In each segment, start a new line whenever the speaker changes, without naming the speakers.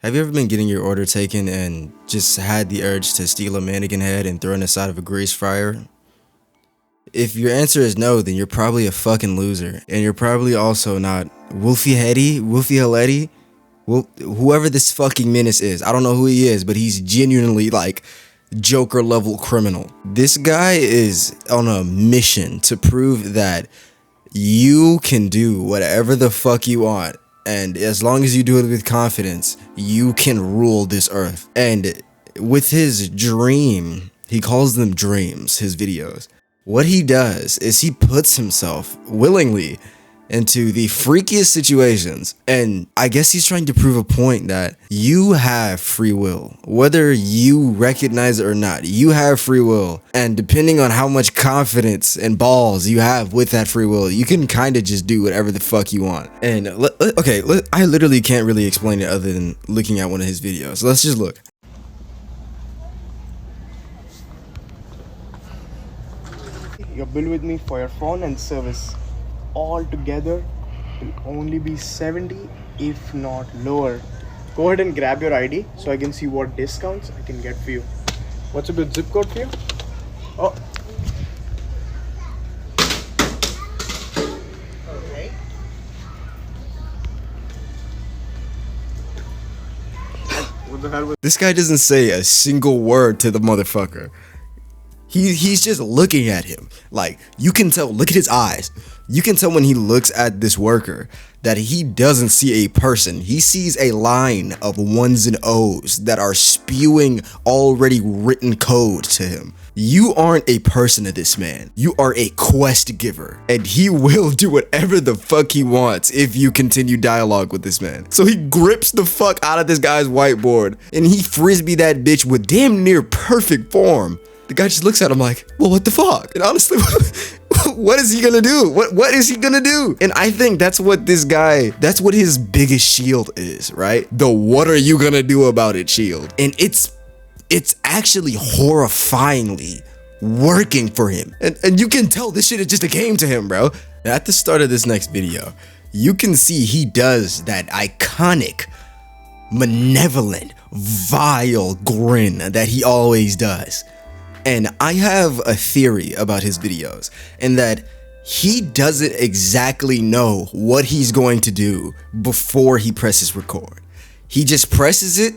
Have you ever been getting your order taken and just had the urge to steal a mannequin head and throw it inside of a grease fryer? If your answer is no, then you're probably a fucking loser. And you're probably also not Wolfiekahletti, whoever this fucking Menace is. I don't know who he is, but he's genuinely like Joker level criminal. This guy is on a mission to prove that you can do whatever the fuck you want. And as long as you do it with confidence, you can rule this earth. And with his dream, he calls them dreams, his videos. What he does is he puts himself willingly into the freakiest situations. And I guess he's trying to prove a point that you have free will. Whether you recognize it or not, you have free will. And depending on how much confidence and balls you have with that free will, you can kind of just do whatever the fuck you want. And I literally can't really explain it other than looking at one of his videos. Let's just look.
Your bill with me for your phone and service all together will only be 70, if not lower. Go ahead and grab your ID so I can see what discounts I can get for you. What's a good zip code for you? Oh. Okay. What the hell was
This guy doesn't say a single word to the motherfucker. He's just looking at him. Like, you can tell, look at his eyes. You can tell when he looks at this worker that he doesn't see a person. He sees a line of ones and O's that are spewing already written code to him. You aren't a person to this man. You are a quest giver. And he will do whatever the fuck he wants if you continue dialogue with this man. So he grips the fuck out of this guy's whiteboard and he frisbee that bitch with damn near perfect form. The guy just looks at him like, well, what the fuck? And honestly, what is he gonna do? What is he gonna do? And I think that's what this guy, that's what his biggest shield is, right? The what are you gonna do about it shield. And it's actually horrifyingly working for him. And you can tell this shit is just a game to him, bro. And at the start of this next video, you can see he does that iconic, malevolent, vile grin that he always does. And I have a theory about his videos, and that he doesn't exactly know what he's going to do before he presses record. He just presses it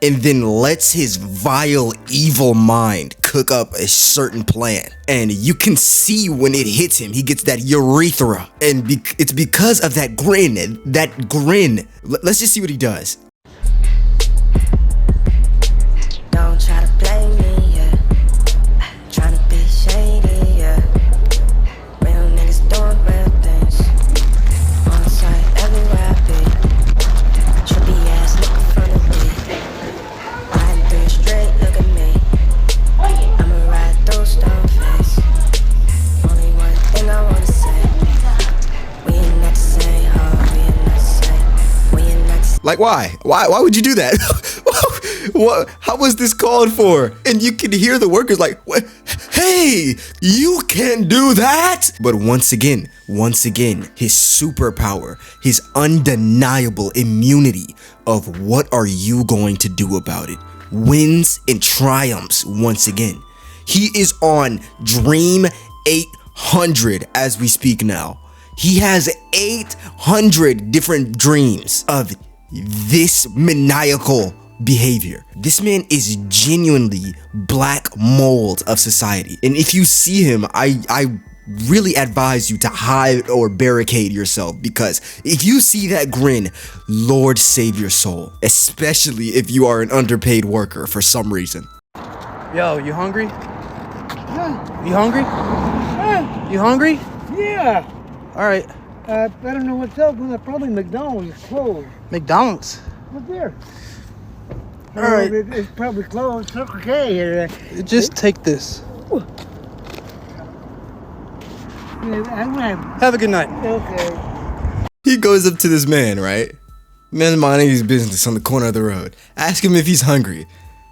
and then lets his vile, evil mind cook up a certain plan. And you can see when it hits him, he gets that urethra. And it's because of that grin. Let's just see what he does.
Don't try to play me.
Like, why? Why would you do that? What? How was this called for? And you can hear the workers like, what? Hey, you can't do that. But once again, his superpower, his undeniable immunity of what are you going to do about it, wins and triumphs once again. He is on Dream 800 as we speak now. He has 800 different dreams of this maniacal behavior. This man is genuinely black mold of society. And if you see him, I really advise you to hide or barricade yourself, because if you see that grin, Lord save your soul, especially if you are an underpaid worker for some reason.
Yo, you hungry?
Yeah.
You hungry?
Yeah.
You hungry?
Yeah.
All right.
I don't know what's open. Probably McDonald's is closed.
McDonald's?
What's there?
All right.
It's probably closed. Circle K here.
Just take this. Have a good night.
Okay.
He goes up to this man, right? Man minding his business on the corner of the road. Ask him if he's hungry.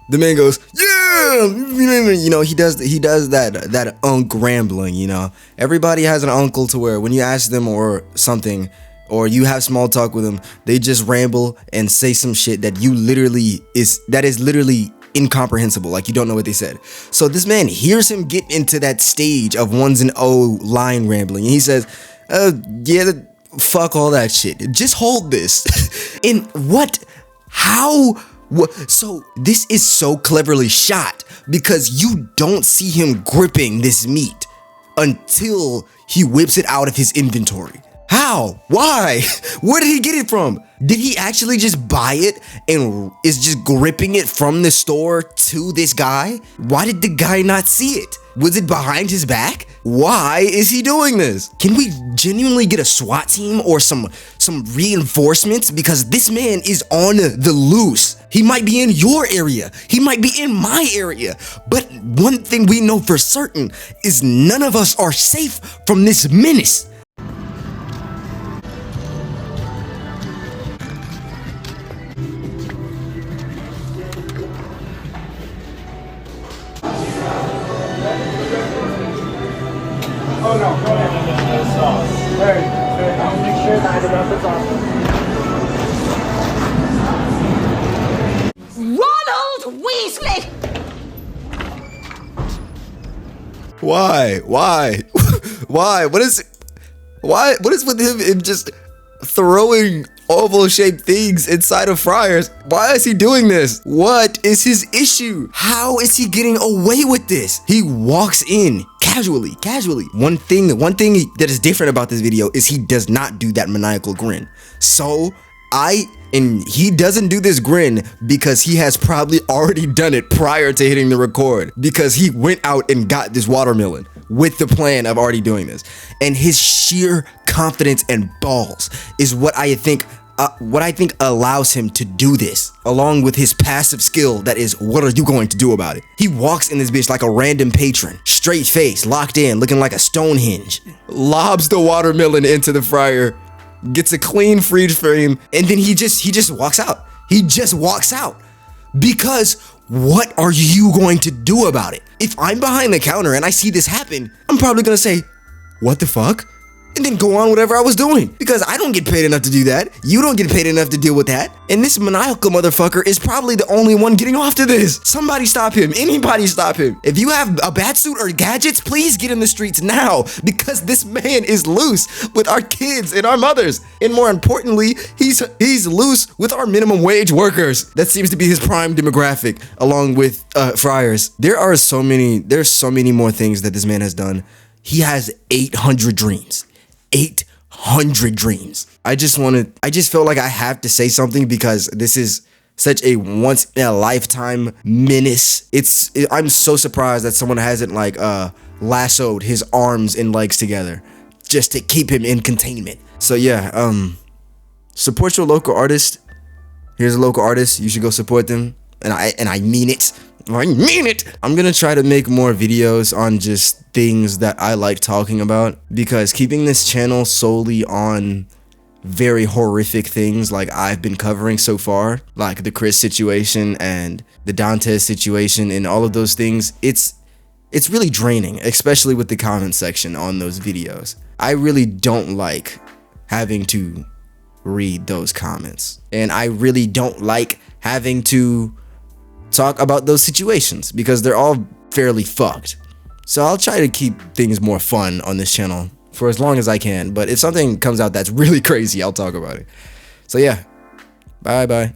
The man goes, yeah, you know, he does that rambling, you know. Everybody has an uncle to where when you ask them or something, or you have small talk with them, they just ramble and say some shit that is literally incomprehensible, like you don't know what they said. So this man hears him get into that stage of ones and O line rambling, and he says, yeah, fuck all that shit, just hold this. And so this is so cleverly shot, because you don't see him gripping this meat until he whips it out of his inventory. How? Why? Where did he get it from? Did he actually just buy it and is just gripping it from the store to this guy? Why did the guy not see it? Was it behind his back? Why is he doing this? Can we genuinely get a SWAT team or some reinforcements? Because this man is on the loose. He might be in your area. He might be in my area. But one thing we know for certain is none of us are safe from this menace.
Oh no, go ahead. Very. I'll make sure that I got this off.
Ronald Weasley!
Why? Why? What is with him just throwing oval-shaped things inside of fryers? Why is he doing this? What is his issue? How is he getting away with this? He walks in casually. One thing that is different about this video is he does not do that maniacal grin. And he doesn't do this grin because he has probably already done it prior to hitting the record, because he went out and got this watermelon with the plan of already doing this. And his sheer confidence and balls is what I think allows him to do this, along with his passive skill that is, what are you going to do about it? He walks in this bitch like a random patron, straight face, locked in, looking like a Stonehenge, lobs the watermelon into the fryer, gets a clean freeze frame, and then he just walks out. He just walks out. Because what are you going to do about it? If I'm behind the counter and I see this happen, I'm probably gonna say, what the fuck? And then go on whatever I was doing, because I don't get paid enough to do that. You don't get paid enough to deal with that. And this maniacal motherfucker is probably the only one getting off to this. Somebody stop him. Anybody stop him. If you have a bat suit or gadgets, please get in the streets now, because this man is loose with our kids and our mothers. And more importantly, he's loose with our minimum wage workers. That seems to be his prime demographic, along with fryers. There's so many more things that this man has done. He has 800 dreams. 800 dreams. I just felt like I have to say something, because this is such a once in a lifetime menace. I'm so surprised that someone hasn't lassoed his arms and legs together just to keep him in containment. So yeah, support your local artist. Here's a local artist. You should go support them. And I mean it. I mean it. I'm gonna try to make more videos on just things that I like talking about, because keeping this channel solely on very horrific things like I've been covering so far, like the Chris situation and the Dantes situation and all of those things, it's really draining, especially with the comment section on those videos. I really don't like having to read those comments, and I really don't like having to talk about those situations, because they're all fairly fucked. So I'll try to keep things more fun on this channel for as long as I can, but if something comes out that's really crazy, I'll talk about it. So yeah, bye.